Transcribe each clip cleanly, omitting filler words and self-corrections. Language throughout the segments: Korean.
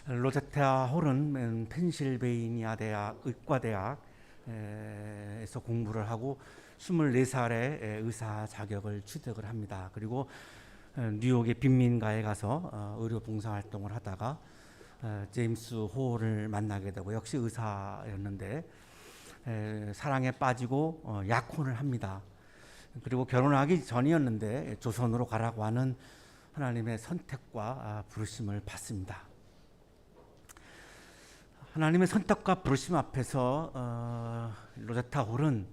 로제타 홀은 펜실베이니아 대학 의과대학에서 공부를 하고 24살에 의사 자격을 취득을 합니다. 그리고 뉴욕의 빈민가에 가서 의료 봉사활동을 하다가 제임스 홀을 만나게 되고 역시 의사였는데 사랑에 빠지고 약혼을 합니다. 그리고 결혼하기 전이었는데 조선으로 가라고 하는 하나님의 선택과 부르심을 받습니다. 하나님의 선택과 부르심 앞에서 로제타 홀은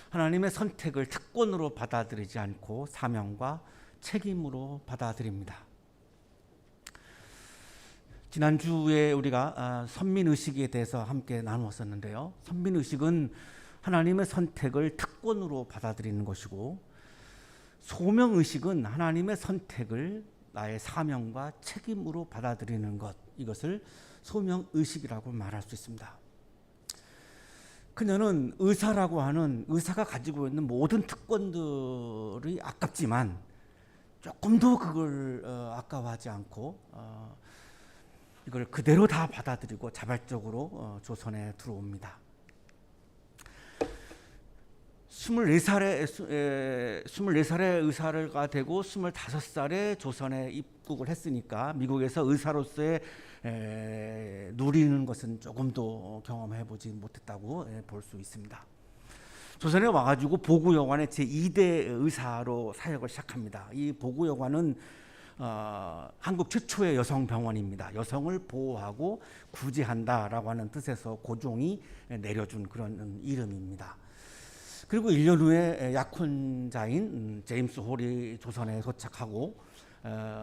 하나님의 선택을 특권으로 받아들이지 않고 사명과 책임으로 받아들입니다. 지난주에 우리가 선민의식에 대해서 함께 나누었었는데요. 선민의식은 하나님의 선택을 특권으로 받아들이는 것이고, 소명의식은 하나님의 선택을 나의 사명과 책임으로 받아들이는 것, 이것을 소명의식이라고 말할 수 있습니다. 그녀는 의사라고 하는 의사가 가지고 있는 모든 특권들이 아깝지만 조금도 그걸 아까워하지 않고 이걸 그대로 다 받아들이고 자발적으로 조선에 들어옵니다. 24살에 의사가 되고 25살에 조선에 입국을 했으니까 미국에서 의사로서의 누리는 것은 조금도 경험해보지 못했다고 볼 수 있습니다. 조선에 와가지고 보구여관의 제2대 의사로 사역을 시작합니다. 이 보구여관은 한국 최초의 여성 병원입니다. 여성을 보호하고 구제한다라고 하는 뜻에서 고종이 내려준 그런 이름입니다. 그리고 1년 후에 약혼자인 제임스 홀이 조선에 도착하고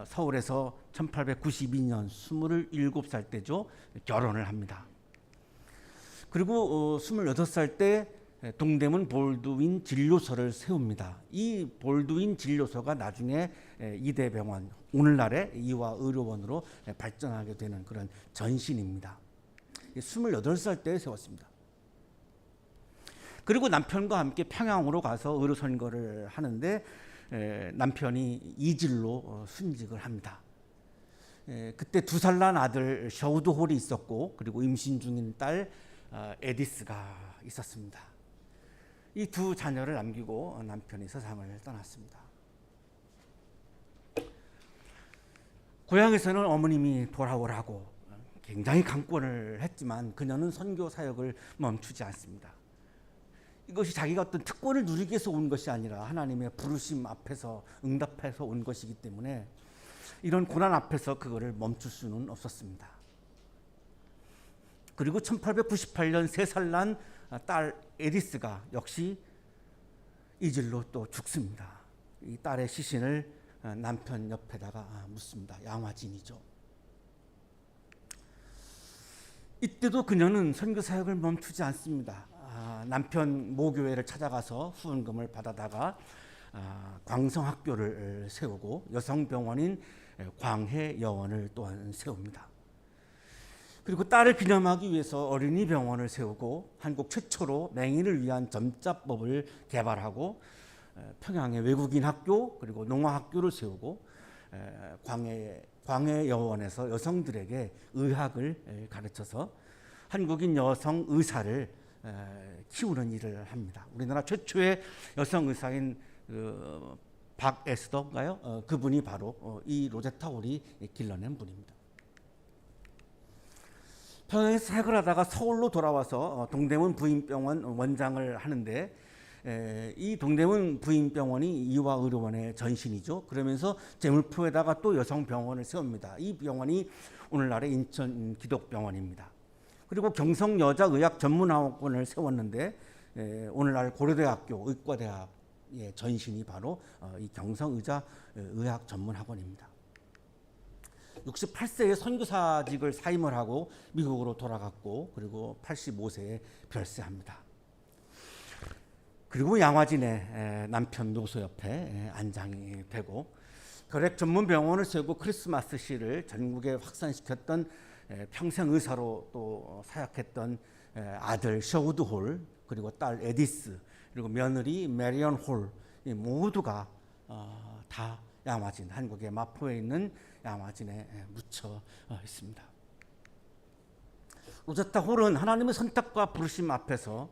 서울에서 1892년 27살 때죠. 결혼을 합니다. 그리고 28살 때 동대문 볼드윈 진료소를 세웁니다. 이 볼드윈 진료소가 나중에 이대병원, 오늘날의 이화의료원으로 발전하게 되는 그런 전신입니다. 28살 때 세웠습니다. 그리고 남편과 함께 평양으로 가서 의료 선거를 하는데 남편이 이질로 순직을 합니다. 그때 2살 난 아들 셔우드 홀이 있었고, 그리고 임신 중인 딸 에디스가 있었습니다. 이 두 자녀를 남기고 남편이 세상을 떠났습니다. 고향에서는 어머님이 돌아오라고 굉장히 강권을 했지만 그녀는 선교 사역을 멈추지 않습니다. 이것이 자기가 어떤 특권을 누리기 위해서 온 것이 아니라 하나님의 부르심 앞에서 응답해서 온 것이기 때문에 이런 고난 앞에서 그거를 멈출 수는 없었습니다. 그리고 1898년 3살 난 딸 에디스가 역시 이질로 또 죽습니다. 이 딸의 시신을 남편 옆에다가 묻습니다. 양화진이죠. 이때도 그녀는 선교 사역을 멈추지 않습니다. 남편 모교회를 찾아가서 후원금을 받아다가 광성학교를 세우고 여성병원인 광해여원을 또한 세웁니다. 그리고 딸을 기념하기 위해서 어린이병원을 세우고 한국 최초로 맹인을 위한 점자법을 개발하고 평양의 외국인 학교 그리고 농아학교를 세우고 광해여원에서 여성들에게 의학을 가르쳐서 한국인 여성 의사를 키우는 일을 합니다. 우리나라 최초의 여성 의사인 박에스더인가요? 그분이 바로 이 로제타 홀이 길러낸 분입니다. 평양에서 사역을 하다가 서울로 돌아와서 동대문 부인병원 원장을 하는데 이 동대문 부인병원이 이화의료원의 전신이죠. 그러면서 제물포에다가 또 여성병원을 세웁니다. 이 병원이 오늘날의 인천 기독병원입니다. 그리고 경성여자의학전문학원을 세웠는데 오늘날 고려대학교 의과대학의 전신이 바로 이 경성의자의학전문학원입니다. 68세에 선교사직을 사임을 하고 미국으로 돌아갔고, 그리고 85세에 별세합니다. 그리고 양화진의 남편 노소 옆에 안장이 되고 결핵 전문 병원을 세우고 크리스마스 시를 전국에 확산시켰던 평생 의사로 또 사역했던 아들 셔우드 홀, 그리고 딸 에디스, 그리고 며느리 메리언 홀, 모두가 다 양화진, 한국의 마포에 있는 양화진에 묻혀 있습니다. 로제타 홀은 하나님의 선택과 부르심 앞에서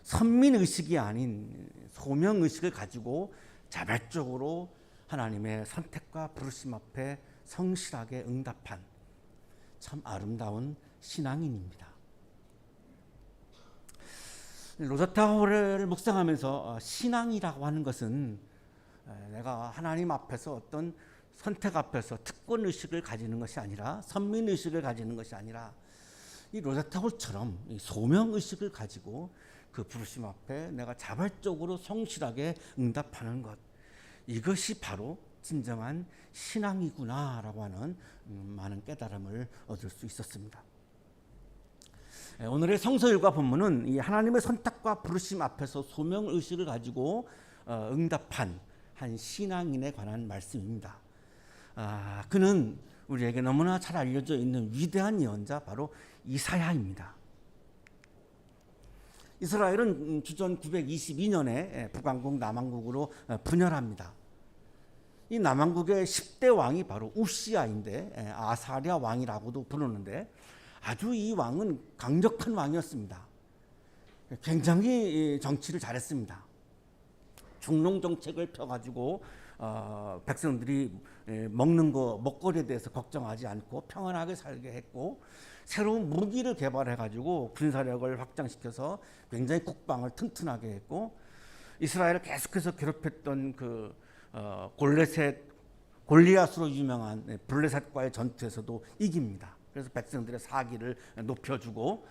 선민의식이 아닌 소명의식을 가지고 자발적으로 하나님의 선택과 부르심 앞에 성실하게 응답한 참 아름다운 신앙인입니다. 로제타 홀을 묵상하면서 신앙이라고 하는 것은 내가 하나님 앞에서 어떤 선택 앞에서 특권의식을 가지는 것이 아니라 선민의식을 가지는 것이 아니라 이 로제타 홀처럼 소명의식을 가지고 그 부르심 앞에 내가 자발적으로 성실하게 응답하는 것, 이것이 바로 진정한 신앙이구나라고 하는 많은 깨달음을 얻을 수 있었습니다. 오늘의 성서일과 본문은 이 하나님의 선택과 부르심 앞에서 소명의식을 가지고 응답한 한 신앙인에 관한 말씀입니다. 그는 우리에게 너무나 잘 알려져 있는 위대한 예언자 바로 이사야입니다. 이스라엘은 주전 922년에 북왕국 남왕국으로 분열합니다. 이 남왕국의 10대 왕이 바로 우시야인데 아사랴 왕이라고도 부르는데 아주 이 왕은 강력한 왕이었습니다. 굉장히 정치를 잘했습니다. 중농 정책을 펴가지고 백성들이 먹는 거 먹거리에 대해서 걱정하지 않고 평안하게 살게 했고, 새로운 무기를 개발해가지고 군사력을 확장시켜서 굉장히 국방을 튼튼하게 했고, 이스라엘을 계속해서 괴롭혔던 그 골리앗으로 유명한 블레셋과의 전투에서도 이깁니다. 그래서 백성들의 사기를 높여주고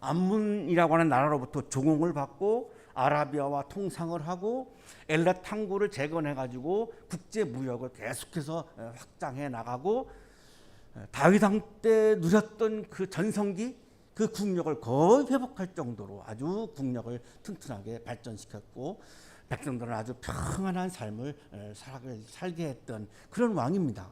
암문이라고 하는 나라로부터 조공을 받고 아라비아와 통상을 하고 엘랏 항구를 재건해가지고 국제 무역을 계속해서 확장해 나가고 다윗 왕 때 누렸던 그 전성기 그 국력을 거의 회복할 정도로 아주 국력을 튼튼하게 발전시켰고 백성들은 아주 평안한 삶을 살게 했던 그런 왕입니다.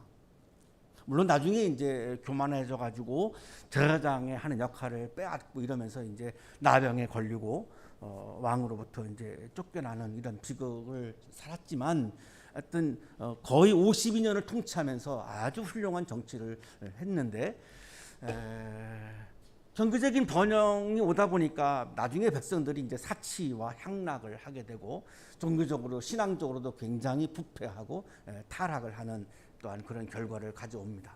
물론 나중에 이제 교만해져 가지고 제사장에 하는 역할을 빼앗고 이러면서 이제 나병에 걸리고 왕으로부터 이제 쫓겨나는 이런 비극을 살았지만, 하여튼 거의 52년을 통치하면서 아주 훌륭한 정치를 했는데 정교적인 번영이 오다 보니까 나중에 백성들이 이제 사치와 향락을 하게 되고 종교적으로 신앙적으로도 굉장히 부패하고 타락을 하는 또한 그런 결과를 가져옵니다.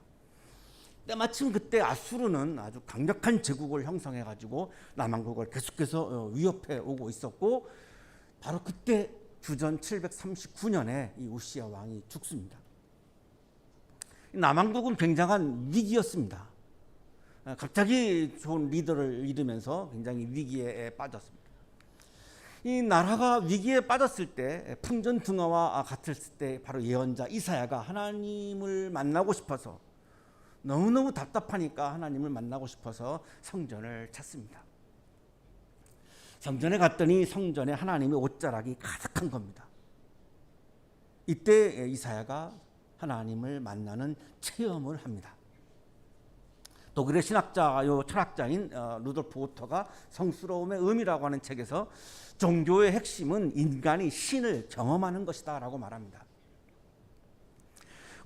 때마침 그때 아수르는 아주 강력한 제국을 형성해 가지고 남왕국을 계속해서 위협해 오고 있었고, 바로 그때 주전 739년에 이 우시야 왕이 죽습니다. 남왕국은 굉장한 위기였습니다. 갑자기 좋은 리더를 잃으면서 굉장히 위기에 빠졌습니다. 이 나라가 위기에 빠졌을 때 풍전등화와 같을 때 바로 예언자 이사야가 하나님을 만나고 싶어서 너무너무 답답하니까 하나님을 만나고 싶어서 성전을 찾습니다. 성전에 갔더니 성전에 하나님의 옷자락이 가득한 겁니다. 이때 이사야가 하나님을 만나는 체험을 합니다. 독일의 신학자요 철학자인 루돌프 오터가 성스러움의 의미라고 하는 책에서 종교의 핵심은 인간이 신을 경험하는 것이다 라고 말합니다.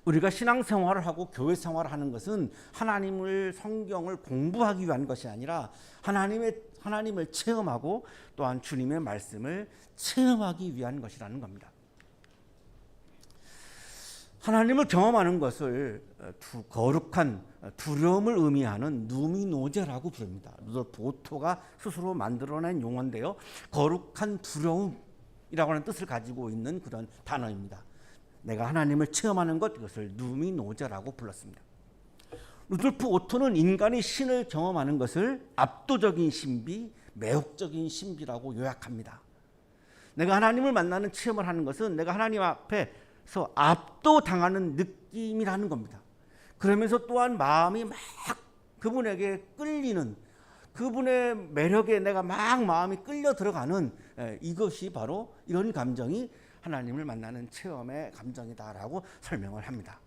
우리가 신앙생활을 하고 교회생활을 하는 것은 하나님을 성경을 공부하기 위한 것이 아니라 하나님을 체험하고 또한 주님의 말씀을 체험하기 위한 것이라는 겁니다. 하나님을 경험하는 것을 거룩한 두려움을 의미하는 누미노제라고 부릅니다. 루돌프 오토가 스스로 만들어낸 용어인데요, 거룩한 두려움이라고 하는 뜻을 가지고 있는 그런 단어입니다. 내가 하나님을 체험하는 것, 이것을 누미노제라고 불렀습니다. 루돌프 오토는 인간이 신을 경험하는 것을 압도적인 신비, 매혹적인 신비라고 요약합니다. 내가 하나님을 만나는 체험을 하는 것은 내가 하나님 앞에서 압도당하는 느낌이라는 겁니다. 그러면서 또한 마음이 막 그분에게 끌리는, 그분의 매력에 내가 막 마음이 끌려 들어가는 이것이 바로 이런 감정이 하나님을 만나는 체험의 감정이다라고 설명을 합니다.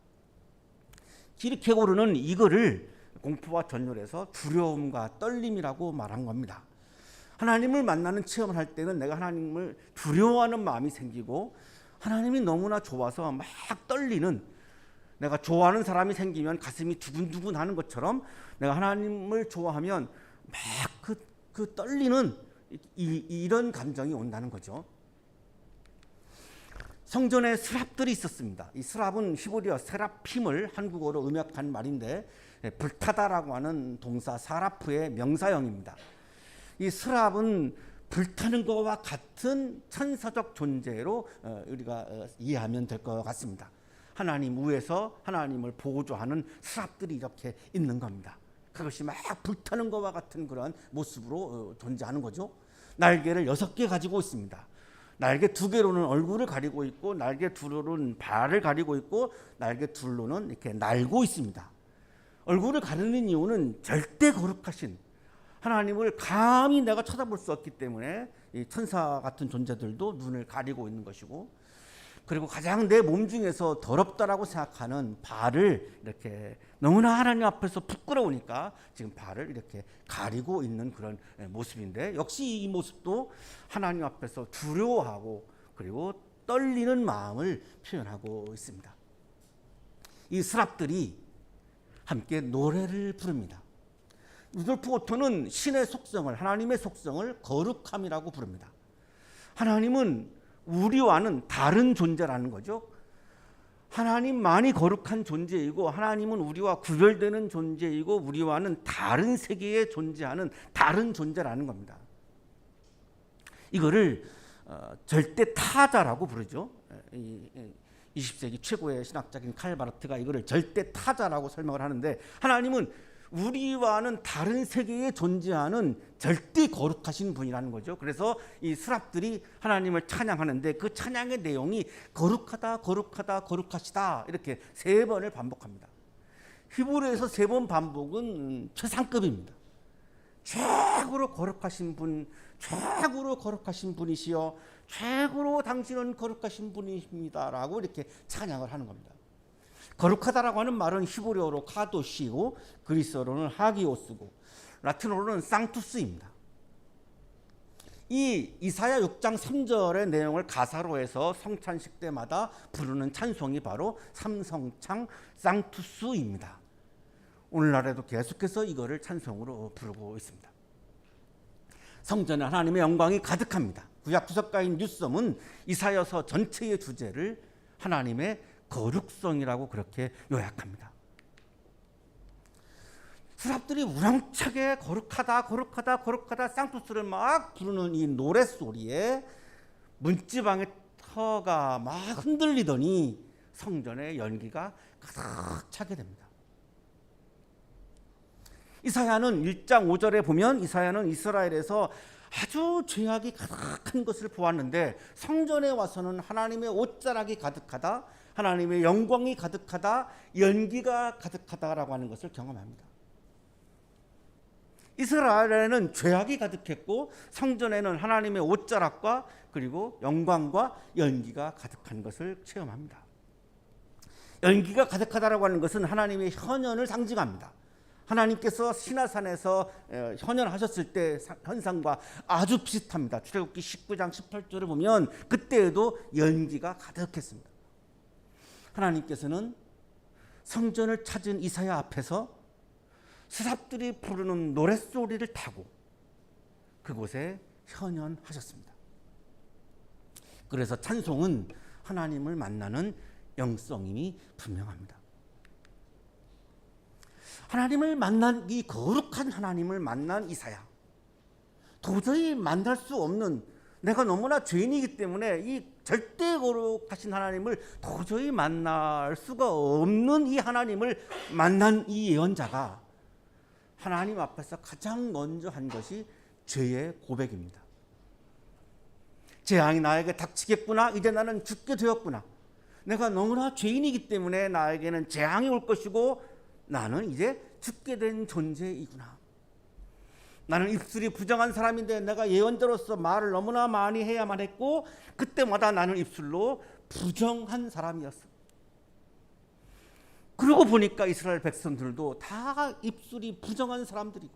키르케고르는 이거를 공포와 전율에서 두려움과 떨림이라고 말한 겁니다. 하나님을 만나는 체험을 할 때는 내가 하나님을 두려워하는 마음이 생기고 하나님이 너무나 좋아서 막 떨리는 내가 좋아하는 사람이 생기면 가슴이 두근두근 하는 것처럼 내가 하나님을 좋아하면 막 그 떨리는 이런 감정이 온다는 거죠. 성전에 스랍들이 있었습니다. 이 스랍은 히브리어 세라핌을 한국어로 음역한 말인데 불타다라고 하는 동사 사라프의 명사형입니다. 이 스랍은 불타는 것과 같은 천사적 존재로 우리가 이해하면 될 것 같습니다. 하나님 위에서 하나님을 보조하는 스랍들이 이렇게 있는 겁니다. 그것이 막 불타는 것과 같은 그런 모습으로 존재하는 거죠. 날개를 6개 가지고 있습니다. 날개 2개로는 얼굴을 가리고 있고, 날개 2로는 발을 가리고 있고, 날개 2로는 이렇게 날고 있습니다. 얼굴을 가리는 이유는 절대 거룩하신 하나님을 감히 내가 쳐다볼 수 없기 때문에 이 천사 같은 존재들도 눈을 가리고 있는 것이고, 그리고 가장 내 몸 중에서 더럽다라고 생각하는 발을 이렇게 너무나 하나님 앞에서 부끄러우니까 지금 발을 이렇게 가리고 있는 그런 모습인데, 역시 이 모습도 하나님 앞에서 두려워하고 그리고 떨리는 마음을 표현하고 있습니다. 이 스랍들이 함께 노래를 부릅니다. 루돌프 오토는 신의 속성을, 하나님의 속성을 거룩함이라고 부릅니다. 하나님은 우리와는 다른 존재라는 거죠. 하나님만이 거룩한 존재이고, 하나님은 우리와 구별되는 존재이고, 우리와는 다른 세계에 존재하는 다른 존재라는 겁니다. 이거를 절대 타자라고 부르죠. 20세기 최고의 신학자인 칼 바르트가 이거를 절대 타자라고 설명을 하는데, 하나님은 우리와는 다른 세계에 존재하는 절대 거룩하신 분이라는 거죠. 그래서 이 스랍들이 하나님을 찬양하는데 그 찬양의 내용이 거룩하다, 거룩하다, 거룩하시다 이렇게 3번을 반복합니다. 히브리어에서 3번 반복은 최상급입니다. 최고로 거룩하신 분, 최고로 거룩하신 분이시여, 최고로 당신은 거룩하신 분이십니다라고 이렇게 찬양을 하는 겁니다. 거룩하다라고 하는 말은 히브리어로 카도시고, 그리스어로는 하기오스고, 라틴어로는 상투스입니다. 이 이사야 6장 3절의 내용을 가사로 해서 성찬식 때마다 부르는 찬송이 바로 삼성창 상투스입니다. 오늘날에도 계속해서 이거를 찬송으로 부르고 있습니다. 성전에 하나님의 영광이 가득합니다. 구약 주석가인 뉴섬은 이사야서 전체의 주제를 하나님의 거룩성이라고 그렇게 요약합니다. 스랍들이 우렁차게 거룩하다, 거룩하다, 거룩하다 쌍투스를 막 부르는 이 노랫소리에 문지방의 터가 막 흔들리더니 성전의 연기가 가득 차게 됩니다. 이사야는 1장 5절에 보면, 이사야는 이스라엘에서 아주 죄악이 가득한 것을 보았는데 성전에 와서는 하나님의 옷자락이 가득하다, 하나님의 영광이 가득하다, 연기가 가득하다라고 하는 것을 경험합니다. 이스라엘에는 죄악이 가득했고 성전에는 하나님의 옷자락과 그리고 영광과 연기가 가득한 것을 체험합니다. 연기가 가득하다라고 하는 것은 하나님의 현현을 상징합니다. 하나님께서 시나산에서 현현하셨을 때 현상과 아주 비슷합니다. 출애굽기 19장 18절을 보면 그때에도 연기가 가득했습니다. 하나님께서는 성전을 찾은 이사야 앞에서 스랍들이 부르는 노랫소리를 타고 그곳에 현현하셨습니다. 그래서 찬송은 하나님을 만나는 영성임이 분명합니다. 하나님을 만난, 이 거룩한 하나님을 만난 이사야, 도저히 만날 수 없는, 내가 너무나 죄인이기 때문에 이 절대 거룩하신 하나님을 도저히 만날 수가 없는 이 하나님을 만난 이 예언자가 하나님 앞에서 가장 먼저 한 것이 죄의 고백입니다. 재앙이 나에게 닥치겠구나, 이제 나는 죽게 되었구나, 내가 너무나 죄인이기 때문에 나에게는 재앙이 올 것이고 나는 이제 죽게 된 존재이구나, 나는 입술이 부정한 사람인데 내가 예언자로서 말을 너무나 많이 해야만 했고 그때마다 나는 입술로 부정한 사람이었어. 그러고 보니까 이스라엘 백성들도 다 입술이 부정한 사람들이고,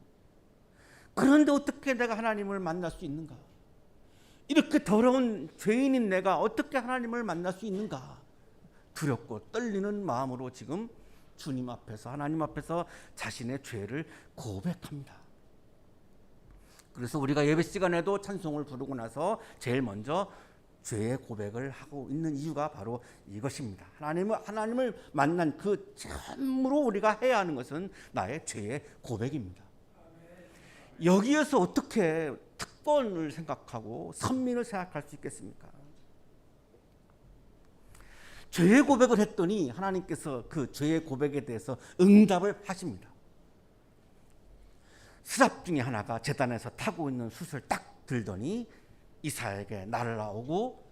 그런데 어떻게 내가 하나님을 만날 수 있는가? 이렇게 더러운 죄인인 내가 어떻게 하나님을 만날 수 있는가? 두렵고 떨리는 마음으로 지금 주님 앞에서, 하나님 앞에서 자신의 죄를 고백합니다. 그래서 우리가 예배 시간에도 찬송을 부르고 나서 제일 먼저 죄의 고백을 하고 있는 이유가 바로 이것입니다. 하나님을 만난 그 참으로 우리가 해야 하는 것은 나의 죄의 고백입니다. 여기에서 어떻게 특권을 생각하고 선민을 생각할 수 있겠습니까? 죄의 고백을 했더니 하나님께서 그 죄의 고백에 대해서 응답을 하십니다. 스랍 중에 하나가 제단에서 타고 있는 숯을 딱 들더니 이사야에게 날아오고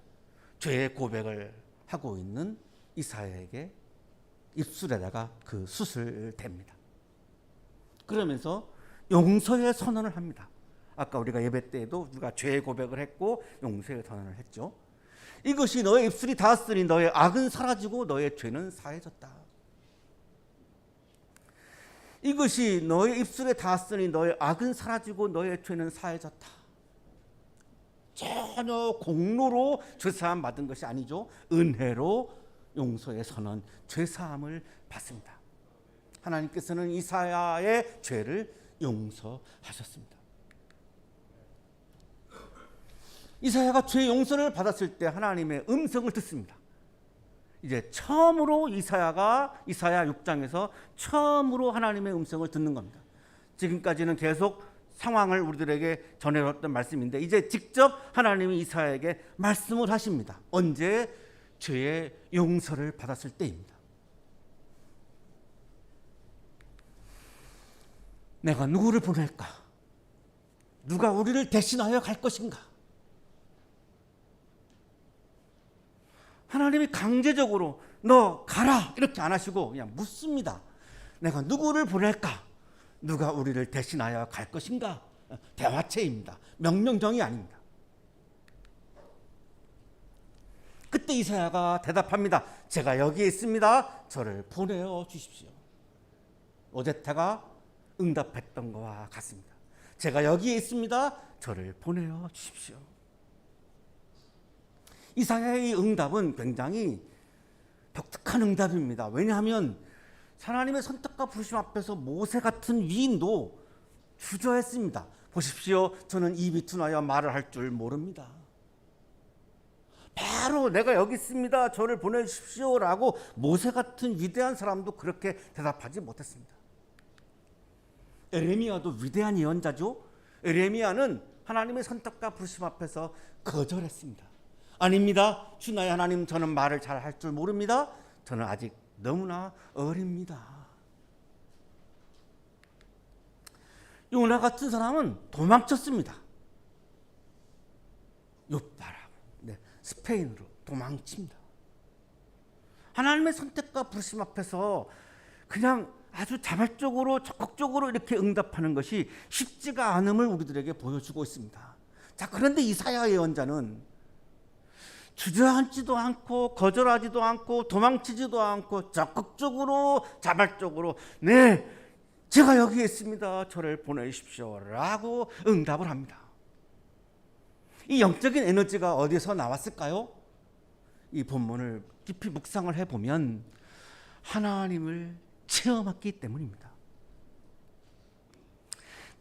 죄의 고백을 하고 있는 이사야에게 입술에다가 그 숯을 댑니다. 그러면서 용서의 선언을 합니다. 아까 우리가 예배 때에도 누가 죄의 고백을 했고 용서의 선언을 했죠. 이것이 너의 입술이 닿았으니 너의 악은 사라지고 너의 죄는 사해졌다. 이것이 너의 입술에 닿았으니 너의 악은 사라지고 너의 죄는 사해졌다. 전혀 공로로 죄사함 받은 것이 아니죠. 은혜로 용서의 선언, 죄사함을 받습니다. 하나님께서는 이사야의 죄를 용서하셨습니다. 이사야가 죄 용서를 받았을 때 하나님의 음성을 듣습니다. 이제 처음으로 이사야 6장에서 처음으로 하나님의 음성을 듣는 겁니다. 지금까지는 계속 상황을 우리들에게 전해왔던 말씀인데 이제 직접 하나님이 이사야에게 말씀을 하십니다. 언제? 죄의 용서를 받았을 때입니다. 내가 누구를 보낼까? 누가 우리를 대신하여 갈 것인가? 하나님이 강제적으로 너 가라 이렇게 안 하시고 그냥 묻습니다. 내가 누구를 보낼까? 누가 우리를 대신하여 갈 것인가? 대화체입니다. 명령정이 아닙니다. 그때 이사야가 대답합니다. 제가 여기에 있습니다. 저를 보내어 주십시오. 오데타가 응답했던 것과 같습니다. 제가 여기에 있습니다. 저를 보내어 주십시오. 이사야의 응답은 굉장히 독특한 응답입니다. 왜냐하면 하나님의 선택과 부르심 앞에서 모세 같은 위인도 주저했습니다. 보십시오. 저는 입이 둔하여 말을 할 줄 모릅니다. 바로 내가 여기 있습니다. 저를 보내주십시오 라고 모세 같은 위대한 사람도 그렇게 대답하지 못했습니다. 에레미야도 위대한 예언자죠. 에레미야는 하나님의 선택과 부르심 앞에서 거절했습니다. 아닙니다. 주 나의 하나님, 저는 말을 잘 할 줄 모릅니다. 저는 아직 너무나 어립니다. 요나 같은 사람은 도망쳤습니다. 요빠라고 스페인으로 도망칩니다. 하나님의 선택과 부르심 앞에서 그냥 아주 자발적으로 적극적으로 이렇게 응답하는 것이 쉽지가 않음을 우리들에게 보여주고 있습니다. 자, 그런데 이사야 예언자는 주저앉지도 않고 거절하지도 않고 도망치지도 않고 적극적으로 자발적으로 네, 제가 여기 있습니다. 저를 보내주십시오 라고 응답을 합니다. 이 영적인 에너지가 어디서 나왔을까요? 이 본문을 깊이 묵상을 해보면 하나님을 체험했기 때문입니다.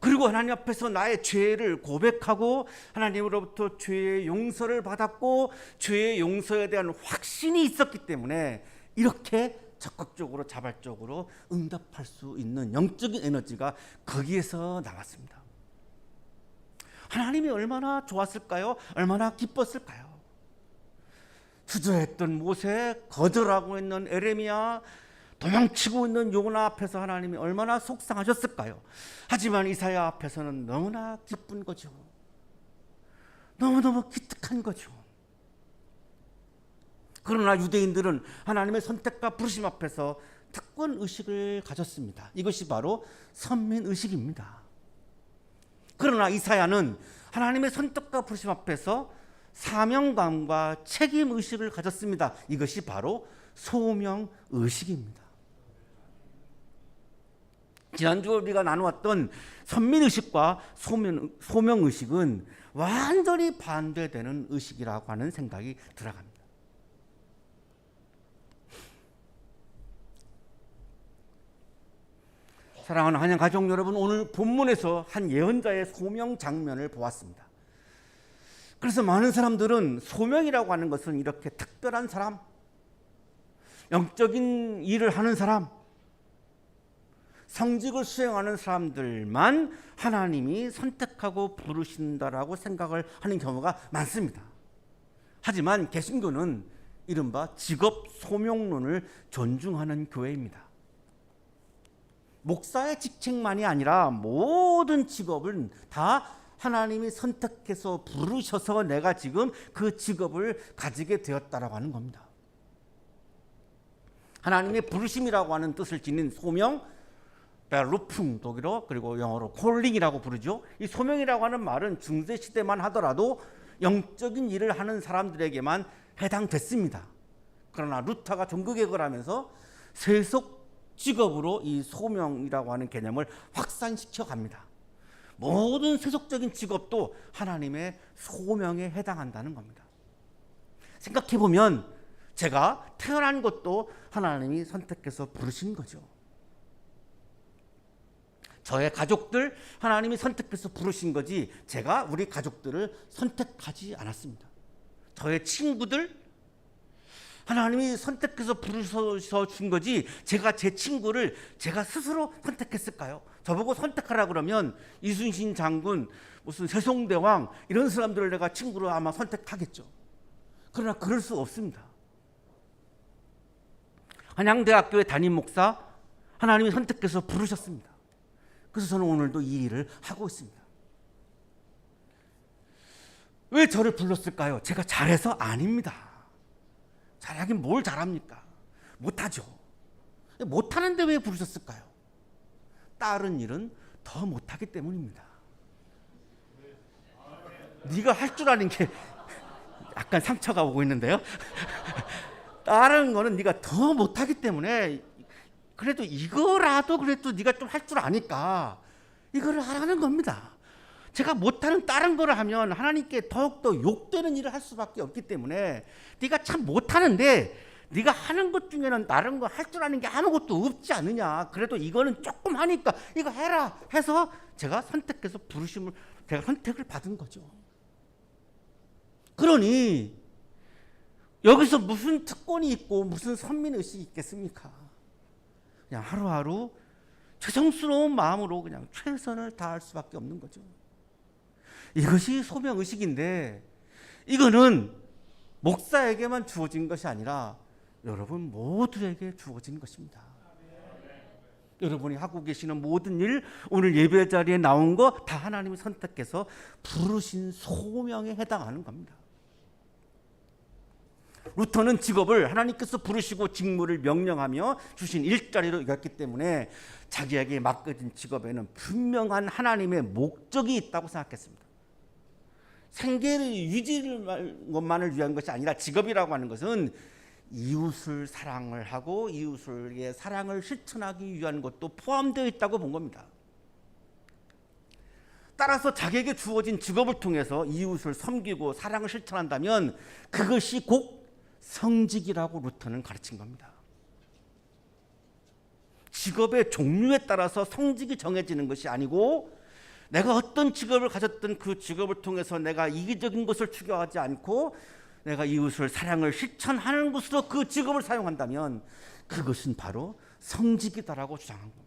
그리고 하나님 앞에서 나의 죄를 고백하고 하나님으로부터 죄의 용서를 받았고 죄의 용서에 대한 확신이 있었기 때문에 이렇게 적극적으로 자발적으로 응답할 수 있는 영적인 에너지가 거기에서 나왔습니다. 하나님이 얼마나 좋았을까요? 얼마나 기뻤을까요? 주저했던 모세, 거절하고 있는 에레미야, 도망치고 있는 요나 앞에서 하나님이 얼마나 속상하셨을까요? 하지만 이사야 앞에서는 너무나 기쁜 거죠. 너무너무 기특한 거죠. 그러나 유대인들은 하나님의 선택과 부르심 앞에서 특권의식을 가졌습니다. 이것이 바로 선민의식입니다. 그러나 이사야는 하나님의 선택과 부르심 앞에서 사명감과 책임의식을 가졌습니다. 이것이 바로 소명의식입니다. 지난주 우리가 나누었던 선민의식과 소명의식은 완전히 반대되는 의식이라고 하는 생각이 들어갑니다. 사랑하는 한양 가족 여러분, 오늘 본문에서 한 예언자의 소명 장면을 보았습니다. 그래서 많은 사람들은 소명이라고 하는 것은 이렇게 특별한 사람, 영적인 일을 하는 사람, 성직을 수행하는 사람들만 하나님이 선택하고 부르신다라고 생각을 하는 경우가 많습니다. 하지만 개신교는 이른바 직업 소명론을 존중하는 교회입니다. 목사의 직책만이 아니라 모든 직업은 다 하나님이 선택해서 부르셔서 내가 지금 그 직업을 가지게 되었다라고 하는 겁니다. 하나님의 부르심이라고 하는 뜻을 지닌 소명, 베루풍 독일어, 그리고 영어로 콜링이라고 부르죠. 이 소명이라고 하는 말은 중세 시대만 하더라도 영적인 일을 하는 사람들에게만 해당됐습니다. 그러나 루터가 종교개혁을 하면서 세속 직업으로 이 소명이라고 하는 개념을 확산시켜 갑니다. 모든 세속적인 직업도 하나님의 소명에 해당한다는 겁니다. 생각해 보면 제가 태어난 것도 하나님이 선택해서 부르신 거죠. 저의 가족들 하나님이 선택해서 부르신 거지 제가 우리 가족들을 선택하지 않았습니다. 저의 친구들 하나님이 선택해서 부르셔서 준 거지 제가 제 친구를 제가 스스로 선택했을까요? 저보고 선택하라 그러면 이순신 장군, 무슨 세종대왕 이런 사람들을 내가 친구로 아마 선택하겠죠. 그러나 그럴 수 없습니다. 한양대학교의 담임 목사 하나님이 선택해서 부르셨습니다. 그래서 저는 오늘도 이 일을 하고 있습니다. 왜 저를 불렀을까요? 제가 잘해서 아닙니다. 잘하긴 뭘 잘합니까? 못하죠. 못하는데 왜 부르셨을까요? 다른 일은 더 못하기 때문입니다. 네가 할 줄 아는 게 약간 상처가 오고 있는데요. 다른 거는 네가 더 못하기 때문에 그래도 이거라도 그래도 네가 좀 할 줄 아니까 이거를 하라는 겁니다. 제가 못하는 다른 거를 하면 하나님께 더욱더 욕되는 일을 할 수밖에 없기 때문에 네가 참 못하는데 네가 하는 것 중에는 다른 거 할 줄 아는 게 아무것도 없지 않느냐. 그래도 이거는 조금 하니까 이거 해라 해서 제가 선택해서 부르심을 제가 선택을 받은 거죠. 그러니 여기서 무슨 특권이 있고 무슨 선민의식이 있겠습니까? 그냥 하루하루 죄송스러운 마음으로 그냥 최선을 다할 수밖에 없는 거죠. 이것이 소명의식인데 이거는 목사에게만 주어진 것이 아니라 여러분 모두에게 주어진 것입니다. 여러분이 하고 계시는 모든 일, 오늘 예배 자리에 나온 거 다 하나님이 선택해서 부르신 소명에 해당하는 겁니다. 루터는 직업을 하나님께서 부르시고 직무를 명령하며 주신 일자리로 여겼기 때문에 자기에게 맡겨진 직업에는 분명한 하나님의 목적이 있다고 생각했습니다. 생계를 유지를 것만을 위한 것이 아니라 직업이라고 하는 것은 이웃을 사랑을 하고 이웃의 사랑을 실천하기 위한 것도 포함되어 있다고 본 겁니다. 따라서 자기에게 주어진 직업을 통해서 이웃을 섬기고 사랑을 실천한다면 그것이 곧 성직이라고 루터는 가르친 겁니다. 직업의 종류에 따라서 성직이 정해지는 것이 아니고 내가 어떤 직업을 가졌든 그 직업을 통해서 내가 이기적인 것을 추구하지 않고 내가 이웃을 사랑을 실천하는 것으로 그 직업을 사용한다면 그것은 바로 성직이다라고 주장한 겁니다.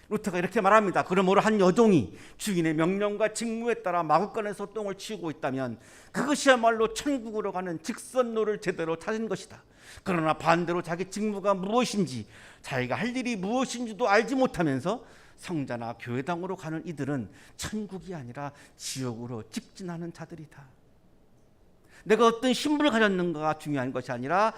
루터가 이렇게 말합니다. 그러므로 한 여종이 주인의 명령과 직무에 따라 마구간에서 똥을 치우고 있다면 그것이야말로 천국으로 가는 직선로를 제대로 찾은 것이다. 그러나 반대로 자기 직무가 무엇인지 자기가 할 일이 무엇인지도 알지 못하면서 성자나 교회당으로 가는 이들은 천국이 아니라 지옥으로 직진하는 자들이다. 내가 어떤 신분을 가졌는가가 중요한 것이 아니라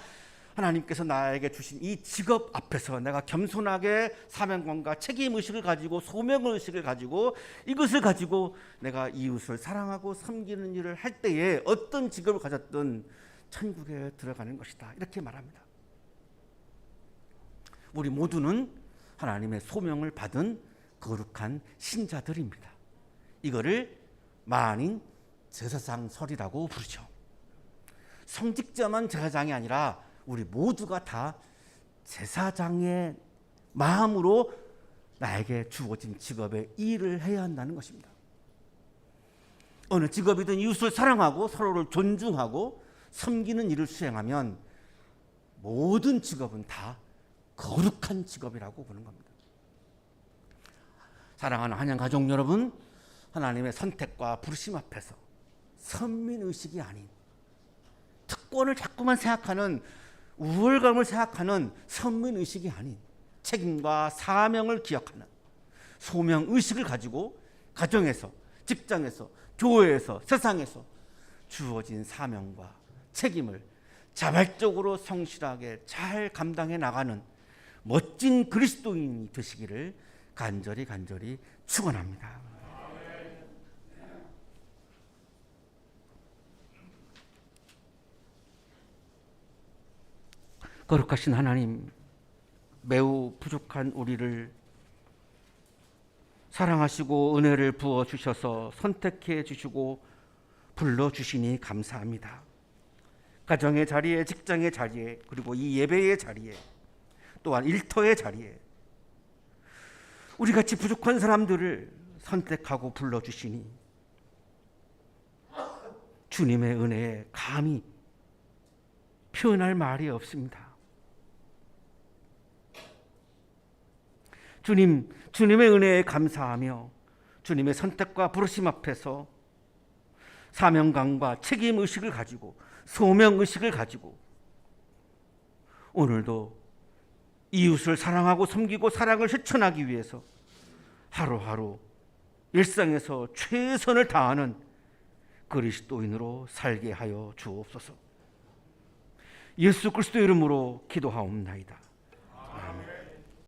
하나님께서 나에게 주신 이 직업 앞에서 내가 겸손하게 사명감과 책임의식을 가지고 소명의식을 가지고 이것을 가지고 내가 이웃을 사랑하고 섬기는 일을 할 때에 어떤 직업을 가졌든 천국에 들어가는 것이다. 이렇게 말합니다. 우리 모두는 하나님의 소명을 받은 거룩한 신자들입니다. 이거를 만인 제사장설이라고 부르죠. 성직자만 제사장이 아니라 우리 모두가 다 제사장의 마음으로 나에게 주어진 직업에 일을 해야 한다는 것입니다. 어느 직업이든 이웃을 사랑하고 서로를 존중하고 섬기는 일을 수행하면 모든 직업은 다 거룩한 직업이라고 보는 겁니다. 사랑하는 한양 가족 여러분, 하나님의 선택과 부르심 앞에서 선민의식이 아닌 특권을 자꾸만 생각하는, 우월감을 생각하는 선민의식이 아닌 책임과 사명을 기억하는 소명의식을 가지고 가정에서, 직장에서, 교회에서, 세상에서 주어진 사명과 책임을 자발적으로 성실하게 잘 감당해 나가는 멋진 그리스도인이 되시기를 간절히 축원합니다. 거룩하신 하나님, 매우 부족한 우리를 사랑하시고 은혜를 부어주셔서 선택해 주시고 불러주시니 감사합니다. 가정의 자리에, 직장의 자리에, 그리고 이 예배의 자리에, 또한 일터의 자리에 우리같이 부족한 사람들을 선택하고 불러주시니 주님의 은혜에 감히 표현할 말이 없습니다. 주님의 은혜에 감사하며 주님의 선택과 부르심 앞에서 사명감과 책임의식을 가지고 소명의식을 가지고 오늘도 이웃을 사랑하고 섬기고 사랑을 실천하기 위해서 하루하루 일상에서 최선을 다하는 그리스도인으로 살게 하여 주옵소서. 예수 그리스도 이름으로 기도하옵나이다.